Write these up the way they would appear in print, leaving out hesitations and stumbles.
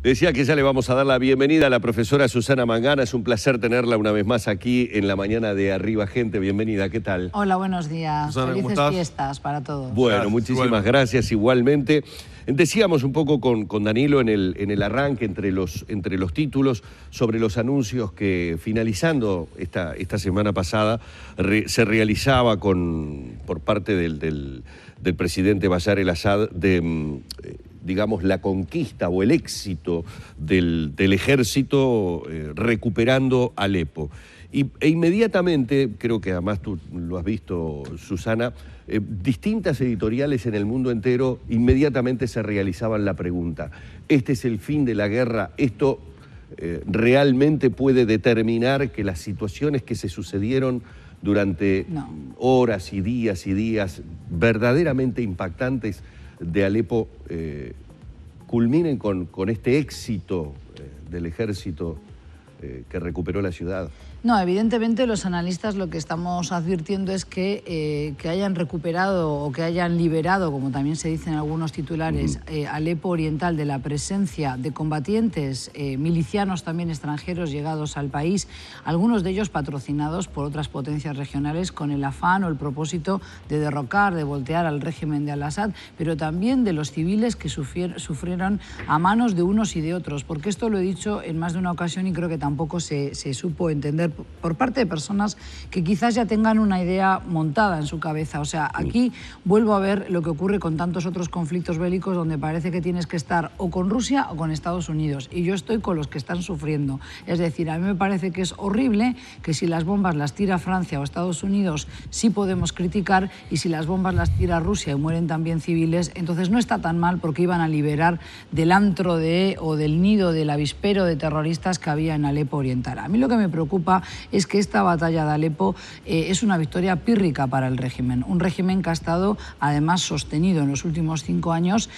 Decía que ya le vamos a dar la bienvenida a la profesora Susana Mangana. Es un placer tenerla una vez más aquí en la mañana de Arriba Gente. Bienvenida, ¿qué tal? Hola, buenos días. Susana, felices fiestas para todos. Bueno, Gracias, muchísimas gracias igualmente. Decíamos un poco con Danilo en el arranque, entre los títulos, sobre los anuncios que finalizando esta semana pasada se realizaba por parte del presidente Bashar el-Assad digamos, la conquista o el éxito del ejército recuperando Alepo. E inmediatamente, creo que además tú lo has visto, Susana, distintas editoriales en el mundo entero inmediatamente se realizaban la pregunta: ¿este es el fin de la guerra? ¿Esto realmente puede determinar que las situaciones que se sucedieron durante horas y días verdaderamente impactantes de Alepo culminen con este éxito del ejército que recuperó la ciudad? No, evidentemente los analistas lo que estamos advirtiendo es que hayan recuperado o que hayan liberado, como también se dice en algunos titulares, Alepo Oriental de la presencia de combatientes milicianos también extranjeros llegados al país, algunos de ellos patrocinados por otras potencias regionales con el afán o el propósito de derrocar, de voltear al régimen de al-Assad, pero también de los civiles que sufrieron a manos de unos y de otros, porque esto lo he dicho en más de una ocasión y creo que tampoco se supo entender por parte de personas que quizás ya tengan una idea montada en su cabeza. O sea, aquí vuelvo a ver lo que ocurre con tantos otros conflictos bélicos donde parece que tienes que estar o con Rusia o con Estados Unidos, y yo estoy con los que están sufriendo. Es decir, a mí me parece que es horrible que si las bombas las tira Francia o Estados Unidos sí podemos criticar, y si las bombas las tira Rusia y mueren también civiles, entonces no está tan mal, porque iban a liberar del antro o del nido del avispero de terroristas que había en Alepo Oriental. A mí lo que me preocupa es que esta batalla de Alepo es una victoria pírrica para el régimen. Un régimen que ha estado además sostenido en los últimos 5 años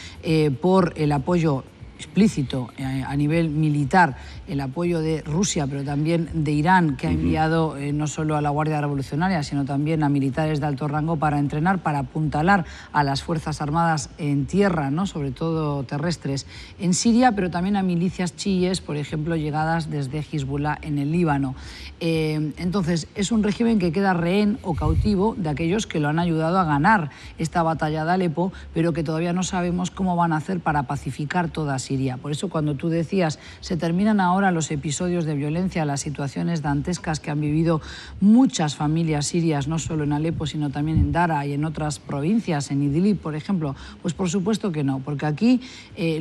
por el apoyo explícito a nivel militar, el apoyo de Rusia, pero también de Irán, que ha enviado no solo a la Guardia Revolucionaria, sino también a militares de alto rango para entrenar, para apuntalar a las Fuerzas Armadas en tierra, ¿no?, sobre todo terrestres, en Siria, pero también a milicias chiíes, por ejemplo, llegadas desde Hezbollah en el Líbano. Entonces, es un régimen que queda rehén o cautivo de aquellos que lo han ayudado a ganar esta batalla de Alepo, pero que todavía no sabemos cómo van a hacer para pacificar toda Siria. Por eso, cuando tú decías, se terminan ahora los episodios de violencia, las situaciones dantescas que han vivido muchas familias sirias, no solo en Alepo, sino también en Dara y en otras provincias, en Idlib, por ejemplo, pues por supuesto que no, porque aquí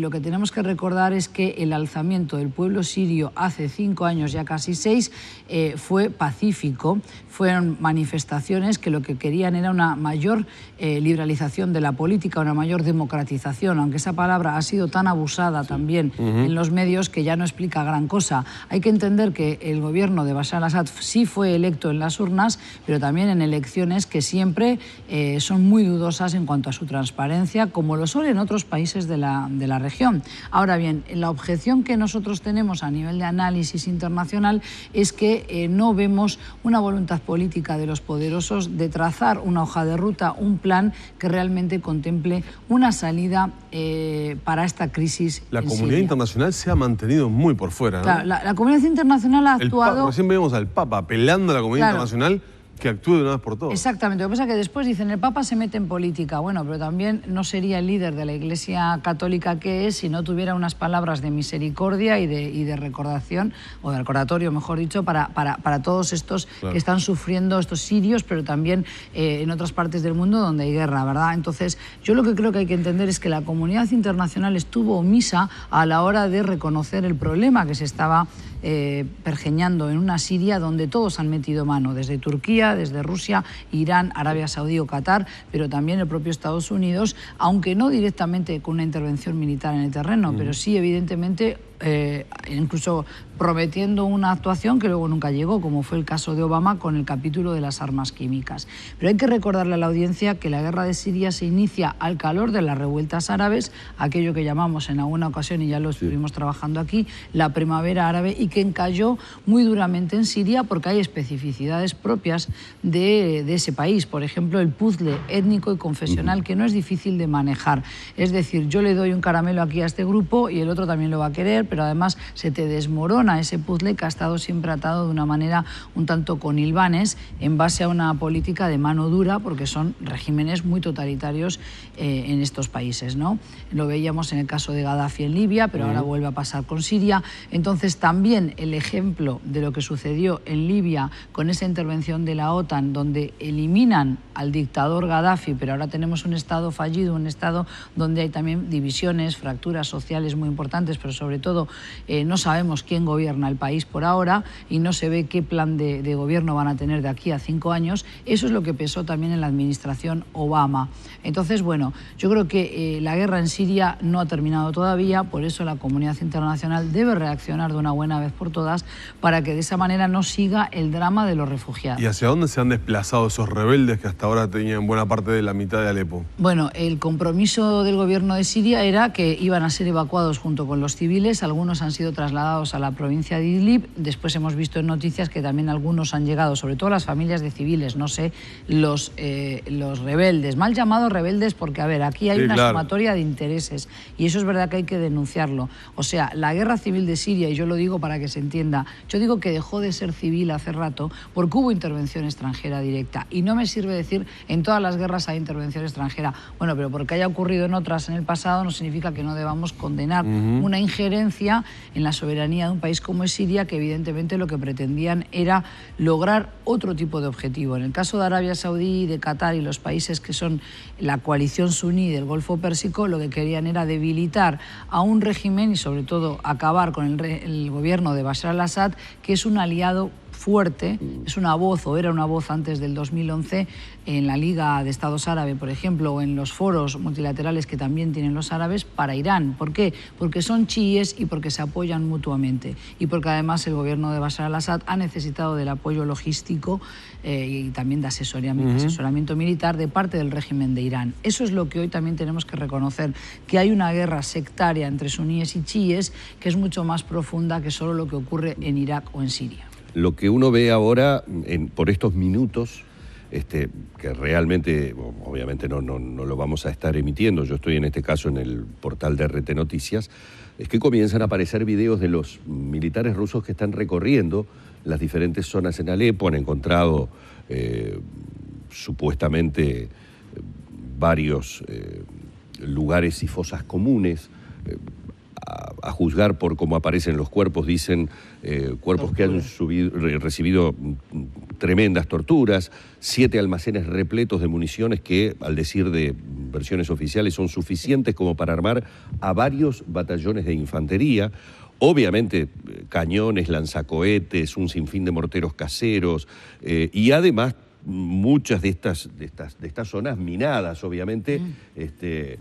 lo que tenemos que recordar es que el alzamiento del pueblo sirio hace 5 años, ya casi 6, fue pacífico. Fueron manifestaciones que lo que querían era una mayor liberalización de la política, una mayor democratización, aunque esa palabra ha sido tan abusada también en los medios que ya no explica gran cosa. Hay que entender que el gobierno de Bashar al-Assad sí fue electo en las urnas, pero también en elecciones que siempre son muy dudosas en cuanto a su transparencia, como lo son en otros países de la región. Ahora bien, la objeción que nosotros tenemos a nivel de análisis internacional es que no vemos una voluntad política de los poderosos de trazar una hoja de ruta, un plan que realmente contemple una salida para esta crisis. La comunidad internacional se ha mantenido muy por fuera, ¿no? Claro, la comunidad internacional ha actuado... Recién vemos al Papa apelando a la comunidad internacional que actúe de una vez por todas. Exactamente. Lo que pasa es que después dicen, el Papa se mete en política. Bueno, pero también no sería el líder de la Iglesia Católica que es si no tuviera unas palabras de misericordia y de recordación, o de recordatorio, mejor dicho, para todos estos que están sufriendo, estos sirios, pero también en otras partes del mundo donde hay guerra, ¿verdad? Entonces, yo lo que creo que hay que entender es que la comunidad internacional estuvo omisa a la hora de reconocer el problema que se estaba pergeñando en una Siria donde todos han metido mano, desde Turquía, desde Rusia, Irán, Arabia Saudí o Qatar, pero también el propio Estados Unidos, aunque no directamente con una intervención militar en el terreno, pero sí evidentemente incluso prometiendo una actuación que luego nunca llegó, como fue el caso de Obama con el capítulo de las armas químicas. Pero hay que recordarle a la audiencia que la guerra de Siria se inicia al calor de las revueltas árabes, aquello que llamamos en alguna ocasión, y ya lo estuvimos trabajando aquí, la primavera árabe, y que encalló muy duramente en Siria porque hay especificidades propias de ese país. Por ejemplo, el puzzle étnico y confesional, que no es difícil de manejar. Es decir, yo le doy un caramelo aquí a este grupo y el otro también lo va a querer, pero además se te desmorona ese puzzle que ha estado siempre atado de una manera un tanto con hilvanes en base a una política de mano dura, porque son regímenes muy totalitarios en estos países, ¿no? Lo veíamos en el caso de Gaddafi en Libia, pero ahora vuelve a pasar con Siria. Entonces también el ejemplo de lo que sucedió en Libia con esa intervención de la OTAN, donde eliminan al dictador Gaddafi, pero ahora tenemos un Estado fallido, un Estado donde hay también divisiones, fracturas sociales muy importantes, pero sobre todo no sabemos quién gobierna el país por ahora y no se ve qué plan de gobierno van a tener de aquí a 5 años. Eso es lo que pesó también en la administración Obama. Entonces, bueno, yo creo que la guerra en Siria no ha terminado todavía, por eso la comunidad internacional debe reaccionar de una buena vez por todas para que de esa manera no siga el drama de los refugiados. ¿Y hacia dónde se han desplazado esos rebeldes que hasta ahora tenían buena parte de la mitad de Alepo? Bueno, el compromiso del gobierno de Siria era que iban a ser evacuados junto con los civiles. Algunos han sido trasladados a la provincia de Idlib. Después hemos visto en noticias que también algunos han llegado, sobre todo las familias de civiles, no sé, los rebeldes, mal llamados rebeldes porque, a ver, aquí hay una sumatoria de intereses y eso es verdad que hay que denunciarlo. O sea, la guerra civil de Siria, y yo lo digo para que se entienda, yo digo que dejó de ser civil hace rato porque hubo intervención extranjera directa y no me sirve decir en todas las guerras hay intervención extranjera. Bueno, pero porque haya ocurrido en otras en el pasado no significa que no debamos condenar una injerencia en la soberanía de un país como es Siria, que evidentemente lo que pretendían era lograr otro tipo de objetivo. En el caso de Arabia Saudí, de Qatar y los países que son la coalición suní del Golfo Pérsico, lo que querían era debilitar a un régimen y sobre todo acabar con el gobierno de Bashar al-Assad, que es un aliado fuerte, es una voz, o era una voz antes del 2011, en la Liga de Estados Árabes, por ejemplo, o en los foros multilaterales que también tienen los árabes para Irán. ¿Por qué? Porque son chiíes y porque se apoyan mutuamente. Y porque además el gobierno de Bashar al-Assad ha necesitado del apoyo logístico y también de asesoramiento militar de parte del régimen de Irán. Eso es lo que hoy también tenemos que reconocer, que hay una guerra sectaria entre suníes y chiíes que es mucho más profunda que solo lo que ocurre en Irak o en Siria. Lo que uno ve ahora, por estos minutos, que realmente, obviamente no lo vamos a estar emitiendo, yo estoy en este caso en el portal de RT Noticias, es que comienzan a aparecer videos de los militares rusos que están recorriendo las diferentes zonas en Alepo, han encontrado supuestamente varios lugares y fosas comunes. A juzgar por cómo aparecen los cuerpos, dicen cuerpos que han recibido tremendas torturas, 7 almacenes repletos de municiones que, al decir de versiones oficiales, son suficientes como para armar a varios batallones de infantería. Obviamente, cañones, lanzacohetes, un sinfín de morteros caseros y además muchas de estas zonas minadas, obviamente.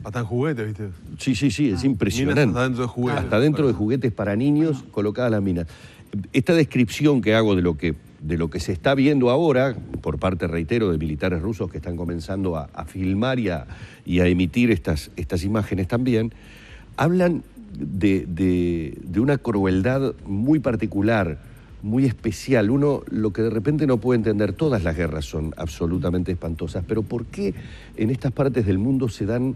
Hasta en juguetes, ¿viste? Sí, es impresionante. Hasta dentro de juguetes. Hasta dentro de juguetes para niños, colocadas las minas. Esta descripción que hago de lo que se está viendo ahora, por parte, reitero, de militares rusos que están comenzando a filmar y a emitir estas imágenes también, hablan de una crueldad muy particular, muy especial. Uno lo que de repente no puede entender, todas las guerras son absolutamente espantosas, pero ¿por qué en estas partes del mundo se dan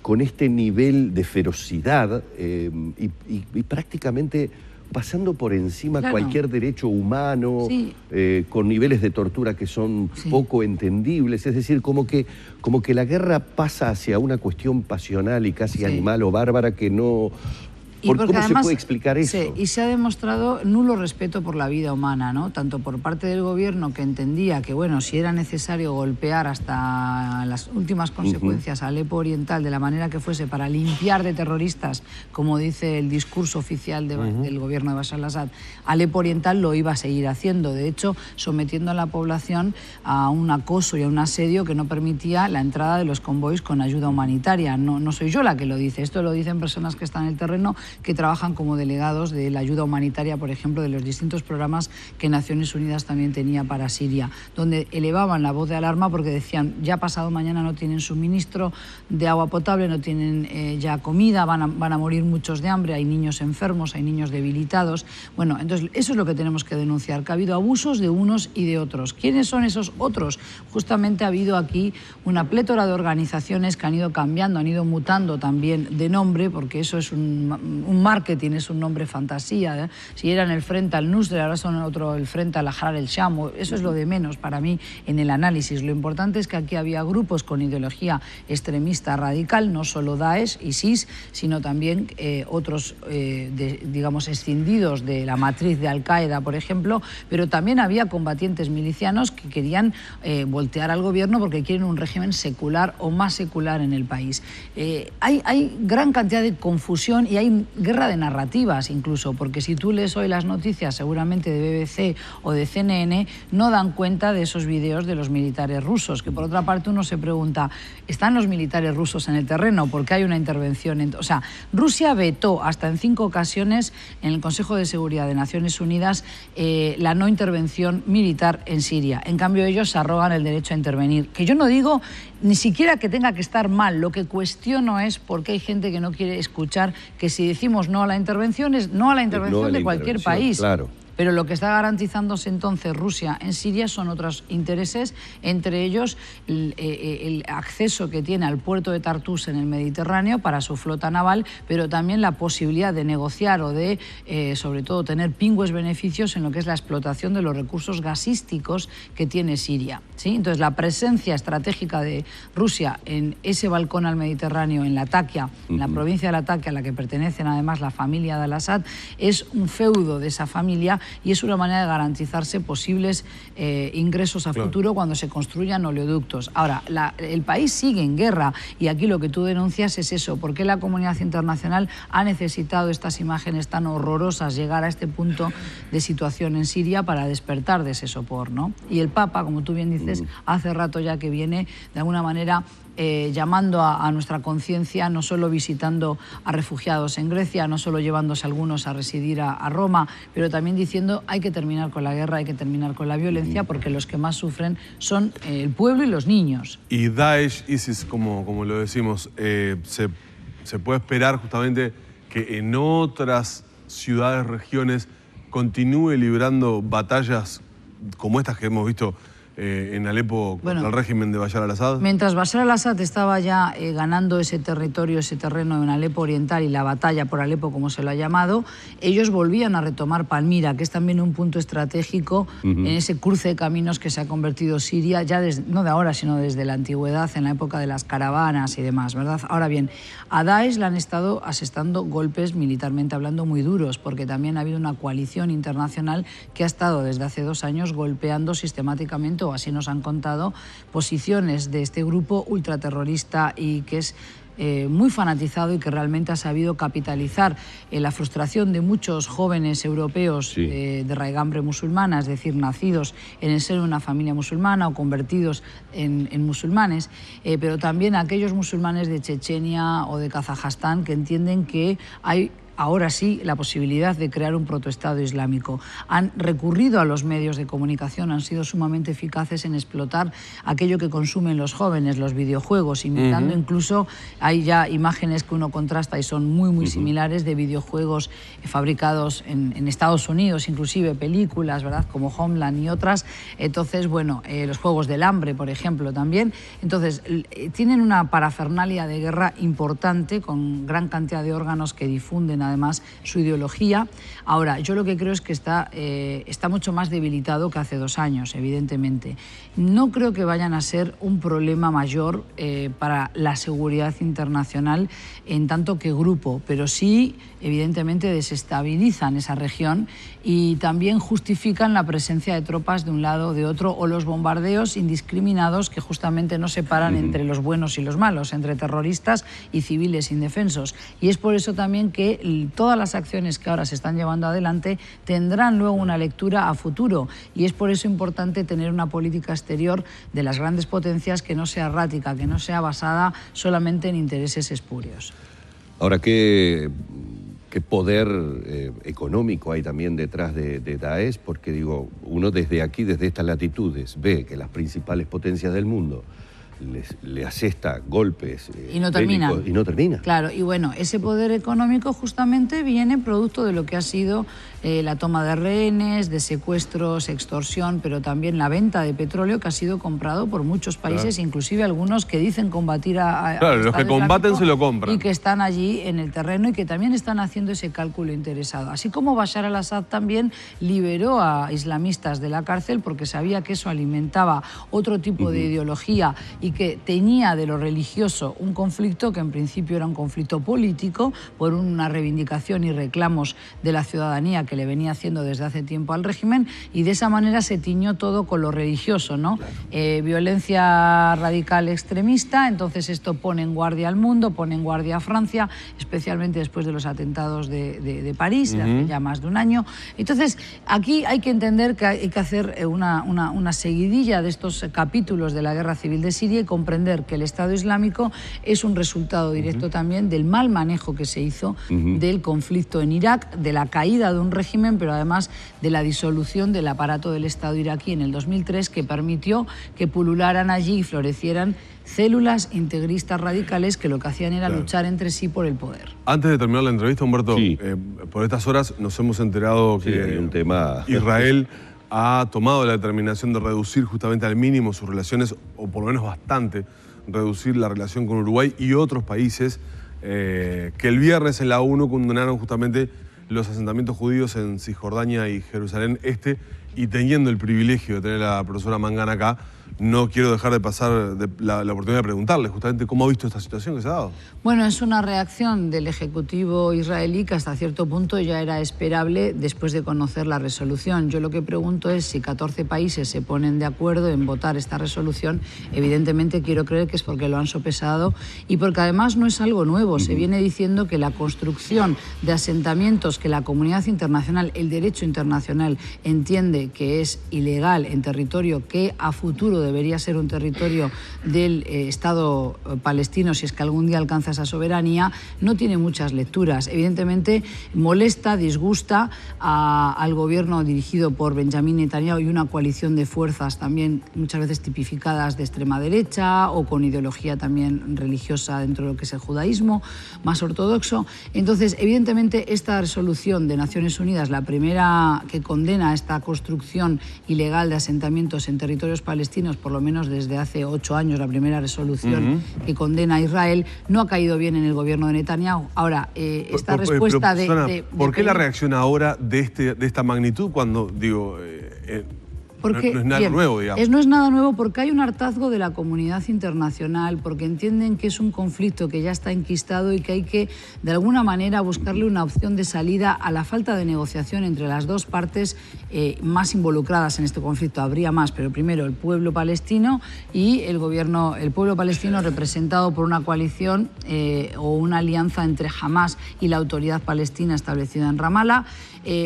con este nivel de ferocidad y prácticamente pasando por encima cualquier derecho humano, con niveles de tortura que son poco entendibles? Es decir, como que la guerra pasa hacia una cuestión pasional y casi animal o bárbara que no... ¿Cómo además, se puede explicar eso? Y se ha demostrado nulo respeto por la vida humana, ¿no? Tanto por parte del gobierno, que entendía que, bueno, si era necesario golpear hasta las últimas consecuencias a Alepo Oriental de la manera que fuese para limpiar de terroristas, como dice el discurso oficial del gobierno de Bashar al-Assad, Alepo Oriental lo iba a seguir haciendo. De hecho, sometiendo a la población a un acoso y a un asedio que no permitía la entrada de los convoys con ayuda humanitaria. No soy yo la que lo dice, esto lo dicen personas que están en el terreno, que trabajan como delegados de la ayuda humanitaria, por ejemplo, de los distintos programas que Naciones Unidas también tenía para Siria, donde elevaban la voz de alarma porque decían, ya pasado mañana no tienen suministro de agua potable, no tienen ya comida, van a morir muchos de hambre, hay niños enfermos, hay niños debilitados. Bueno, entonces eso es lo que tenemos que denunciar, que ha habido abusos de unos y de otros. ¿Quiénes son esos otros? Justamente ha habido aquí una plétora de organizaciones que han ido cambiando, han ido mutando también de nombre, porque eso es un un marketing, es un nombre fantasía, ¿eh? Si eran el Frente al-Nusra, ahora son el Frente al-Ahrar el-Sham, eso es lo de menos para mí en el análisis. Lo importante es que aquí había grupos con ideología extremista radical, no solo Daesh, ISIS, sino también otros, digamos, escindidos de la matriz de Al-Qaeda, por ejemplo, pero también había combatientes milicianos que querían voltear al gobierno porque quieren un régimen secular o más secular en el país. Hay gran cantidad de confusión y hay guerra de narrativas incluso, porque si tú lees hoy las noticias seguramente de BBC o de CNN, no dan cuenta de esos videos de los militares rusos, que por otra parte uno se pregunta, ¿están los militares rusos en el terreno? ¿Por qué hay una intervención? O sea, Rusia vetó hasta en 5 ocasiones en el Consejo de Seguridad de Naciones Unidas la no intervención militar en Siria. En cambio ellos se arrogan el derecho a intervenir, que yo no digo ni siquiera que tenga que estar mal, lo que cuestiono es por qué hay gente que no quiere escuchar que si decimos no a la intervención es no a la intervención de cualquier país. Claro. Pero lo que está garantizándose entonces Rusia en Siria son otros intereses, entre ellos el acceso que tiene al puerto de Tartus en el Mediterráneo para su flota naval, pero también la posibilidad de negociar o de, sobre todo, tener pingües beneficios en lo que es la explotación de los recursos gasísticos que tiene Siria, ¿sí? Entonces, la presencia estratégica de Rusia en ese balcón al Mediterráneo, en Latakia, en la provincia de Latakia, a la que pertenecen además la familia de al-Assad, es un feudo de esa familia y es una manera de garantizarse posibles ingresos a futuro cuando se construyan oleoductos. Ahora, el país sigue en guerra y aquí lo que tú denuncias es eso. ¿Por qué la comunidad internacional ha necesitado estas imágenes tan horrorosas, llegar a este punto de situación en Siria para despertar de ese sopor, ¿no? Y el Papa, como tú bien dices, hace rato ya que viene de alguna manera llamando a nuestra conciencia, no solo visitando a refugiados en Grecia, no solo llevándose a algunos a residir a Roma, pero también diciendo hay que terminar con la guerra, hay que terminar con la violencia, porque los que más sufren son el pueblo y los niños. Y Daesh, ISIS, como lo decimos, se puede esperar justamente que en otras ciudades, regiones, continúe librando batallas como estas que hemos visto en Alepo contra el régimen de Bashar al-Assad? Mientras Bashar al-Assad estaba ya ganando ese territorio, ese terreno en Alepo Oriental y la batalla por Alepo, como se lo ha llamado, ellos volvían a retomar Palmira, que es también un punto estratégico en ese cruce de caminos que se ha convertido Siria, ya no de ahora, sino desde la antigüedad, en la época de las caravanas y demás, ¿verdad? Ahora bien, a Daesh le han estado asestando golpes militarmente hablando muy duros, porque también ha habido una coalición internacional que ha estado desde hace 2 años golpeando sistemáticamente, o así nos han contado, posiciones de este grupo ultraterrorista y que es muy fanatizado y que realmente ha sabido capitalizar la frustración de muchos jóvenes europeos de raigambre musulmana, es decir, nacidos en el seno de una familia musulmana o convertidos en musulmanes, pero también aquellos musulmanes de Chechenia o de Kazajstán que entienden que hay ahora sí la posibilidad de crear un protoestado islámico. Han recurrido a los medios de comunicación, han sido sumamente eficaces en explotar aquello que consumen los jóvenes, los videojuegos, imitando incluso, hay ya imágenes que uno contrasta y son muy similares de videojuegos fabricados en Estados Unidos, inclusive películas, ¿verdad?, como Homeland y otras. Entonces, bueno, los Juegos del Hambre, por ejemplo, también. Entonces, tienen una parafernalia de guerra importante con gran cantidad de órganos que difunden además su ideología. Ahora, yo lo que creo es que está mucho más debilitado que hace 2 años, evidentemente. No creo que vayan a ser un problema mayor para la seguridad internacional en tanto que grupo, pero sí, evidentemente, desestabilizan esa región y también justifican la presencia de tropas de un lado o de otro, o los bombardeos indiscriminados que justamente no separan entre los buenos y los malos, entre terroristas y civiles indefensos. Y es por eso también que todas las acciones que ahora se están llevando adelante tendrán luego una lectura a futuro, y es por eso importante tener una política exterior de las grandes potencias que no sea errática, que no sea basada solamente en intereses espurios. Ahora, ¿qué poder económico hay también detrás de Daesh? Porque digo, uno desde aquí, desde estas latitudes, ve que las principales potencias del mundo le asesta golpes y no termina. bélicos y no termina. Claro, y bueno, ese poder económico justamente viene producto de lo que ha sido la toma de rehenes, de secuestros, extorsión, pero también la venta de petróleo que ha sido comprado por muchos países, claro, inclusive algunos que dicen combatir a claro, los que combaten se lo compran. Y que están allí en el terreno y que también están haciendo ese cálculo interesado. Así como Bashar al-Assad también liberó a islamistas de la cárcel porque sabía que eso alimentaba otro tipo de ideología y que tenía de lo religioso un conflicto que en principio era un conflicto político por una reivindicación y reclamos de la ciudadanía que le venía haciendo desde hace tiempo al régimen, y de esa manera se tiñó todo con lo religioso, ¿no? Claro. Violencia radical extremista, entonces esto pone en guardia al mundo, pone en guardia a Francia, especialmente después de los atentados de París, hace ya más de un año. Entonces, aquí hay que entender que hay que hacer una seguidilla de estos capítulos de la guerra civil de Siria y comprender que el Estado Islámico es un resultado directo también del mal manejo que se hizo del conflicto en Irak, de la caída de un régimen, pero además de la disolución del aparato del Estado iraquí en el 2003, que permitió que pulularan allí y florecieran células integristas radicales que lo que hacían era luchar entre sí por el poder. Antes de terminar la entrevista, Humberto, sí, por estas horas nos hemos enterado que hay un tema... Israel ha tomado la determinación de reducir justamente al mínimo sus relaciones, o por lo menos bastante, reducir la relación con Uruguay y otros países que el viernes en la ONU condenaron justamente los asentamientos judíos en Cisjordania y Jerusalén Este, y teniendo el privilegio de tener a la profesora Mangana acá, no quiero dejar de pasar la oportunidad de preguntarle justamente cómo ha visto esta situación que se ha dado. Bueno, es una reacción del Ejecutivo israelí que hasta cierto punto ya era esperable después de conocer la resolución. Yo lo que pregunto es si 14 países se ponen de acuerdo en votar esta resolución. Evidentemente quiero creer que es porque lo han sopesado y porque además no es algo nuevo. Se viene diciendo que la construcción de asentamientos que la comunidad internacional, el derecho internacional, entiende que es ilegal en territorio que a futuro debería ser un territorio del Estado palestino, si es que algún día alcanza esa soberanía, no tiene muchas lecturas. Evidentemente molesta, disgusta al gobierno dirigido por Benjamín Netanyahu y una coalición de fuerzas también muchas veces tipificadas de extrema derecha o con ideología también religiosa dentro de lo que es el judaísmo más ortodoxo. Entonces, evidentemente, esta resolución de Naciones Unidas, la primera que condena esta construcción ilegal de asentamientos en territorios palestinos, por lo menos desde hace 8 años, la primera resolución que condena a Israel, no ha caído bien en el gobierno de Netanyahu. Ahora, esta respuesta ¿por qué la reacción ahora de esta magnitud cuando, digo, porque, no es nada nuevo, digamos? No es nada nuevo porque hay un hartazgo de la comunidad internacional, porque entienden que es un conflicto que ya está enquistado y que hay que, de alguna manera, buscarle una opción de salida a la falta de negociación entre las dos partes más involucradas en este conflicto. Habría más, pero primero el pueblo palestino y el pueblo palestino representado por una coalición o una alianza entre Hamas y la autoridad palestina establecida en Ramallah.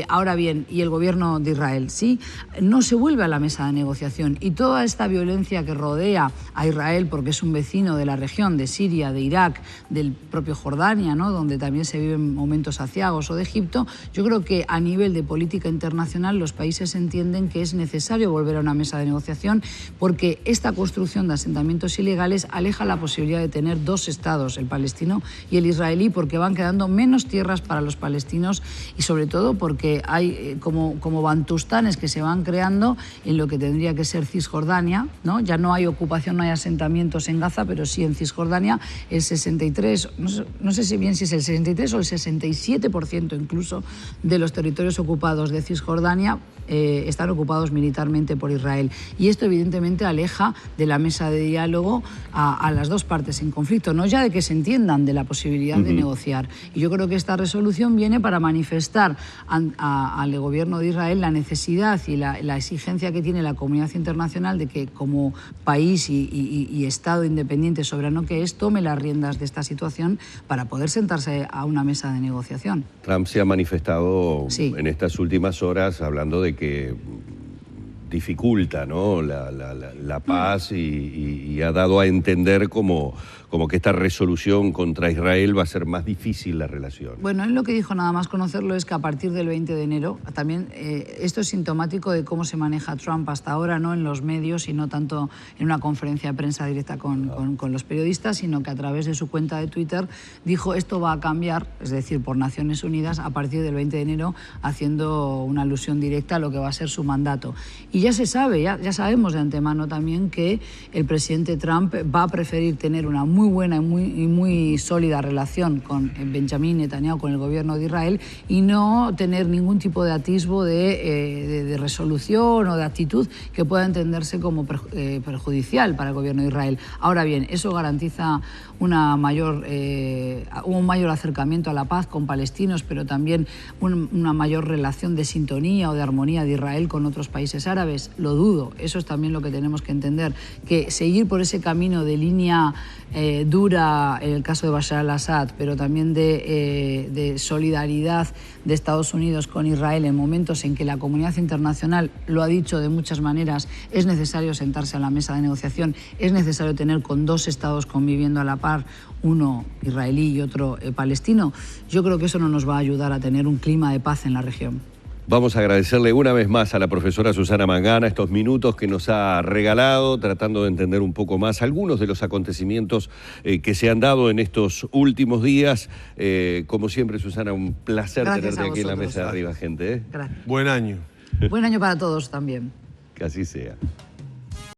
Ahora bien, y el gobierno de Israel, ¿sí? No se vuelve a la mesa de negociación y toda esta violencia que rodea a Israel, porque es un vecino de la región, de Siria, de Irak, del propio Jordania, ¿no?, donde también se viven momentos aciagos, o de Egipto, yo creo que a nivel de política internacional los países entienden que es necesario volver a una mesa de negociación porque esta construcción de asentamientos ilegales aleja la posibilidad de tener dos estados, el palestino y el israelí, porque van quedando menos tierras para los palestinos y sobre todo porque hay como bantustanes que se van creando en lo que tendría que ser Cisjordania, ¿no? Ya no hay ocupación, no hay asentamientos en Gaza, pero sí en Cisjordania el 63, no sé si bien si es el 63 o el 67% incluso de los territorios ocupados de Cisjordania están ocupados militarmente por Israel. Y esto evidentemente aleja de la mesa de diálogo a las dos partes en conflicto, no ya de que se entiendan de la posibilidad de negociar. Y yo creo que esta resolución viene para manifestar al gobierno de Israel la necesidad y la exigencia que tiene la comunidad internacional de que como país y Estado independiente soberano que es, tome las riendas de esta situación para poder sentarse a una mesa de negociación. Trump se ha manifestado en estas últimas horas hablando de que dificulta, ¿no?, la paz y ha dado a entender como que esta resolución contra Israel va a ser más difícil la relación. Bueno, él lo que dijo, nada más conocerlo, es que a partir del 20 de enero, también esto es sintomático de cómo se maneja Trump hasta ahora, no en los medios y no tanto en una conferencia de prensa directa con los periodistas, sino que a través de su cuenta de Twitter dijo esto va a cambiar, es decir, por Naciones Unidas, a partir del 20 de enero, haciendo una alusión directa a lo que va a ser su mandato. Y ya se sabe, ya sabemos de antemano también que el presidente Trump va a preferir tener una muy buena y muy sólida relación con Benjamín Netanyahu, con el gobierno de Israel, y no tener ningún tipo de atisbo de resolución o de actitud que pueda entenderse como perjudicial para el gobierno de Israel. Ahora bien, eso garantiza un mayor acercamiento a la paz con palestinos, pero también una mayor relación de sintonía o de armonía de Israel con otros países árabes. Lo dudo, eso es también lo que tenemos que entender, que seguir por ese camino de línea dura en el caso de Bashar al-Assad, pero también de solidaridad de Estados Unidos con Israel en momentos en que la comunidad internacional lo ha dicho de muchas maneras, es necesario sentarse a la mesa de negociación, es necesario tener con dos estados conviviendo a la par, uno israelí y otro palestino. Yo creo que eso no nos va a ayudar a tener un clima de paz en la región. Vamos a agradecerle una vez más a la profesora Susana Mangana estos minutos que nos ha regalado, tratando de entender un poco más algunos de los acontecimientos que se han dado en estos últimos días. Como siempre, Susana, un placer tenerte aquí en la mesa de Arriba Gente. Gracias. Buen año. Buen año para todos también. Que así sea.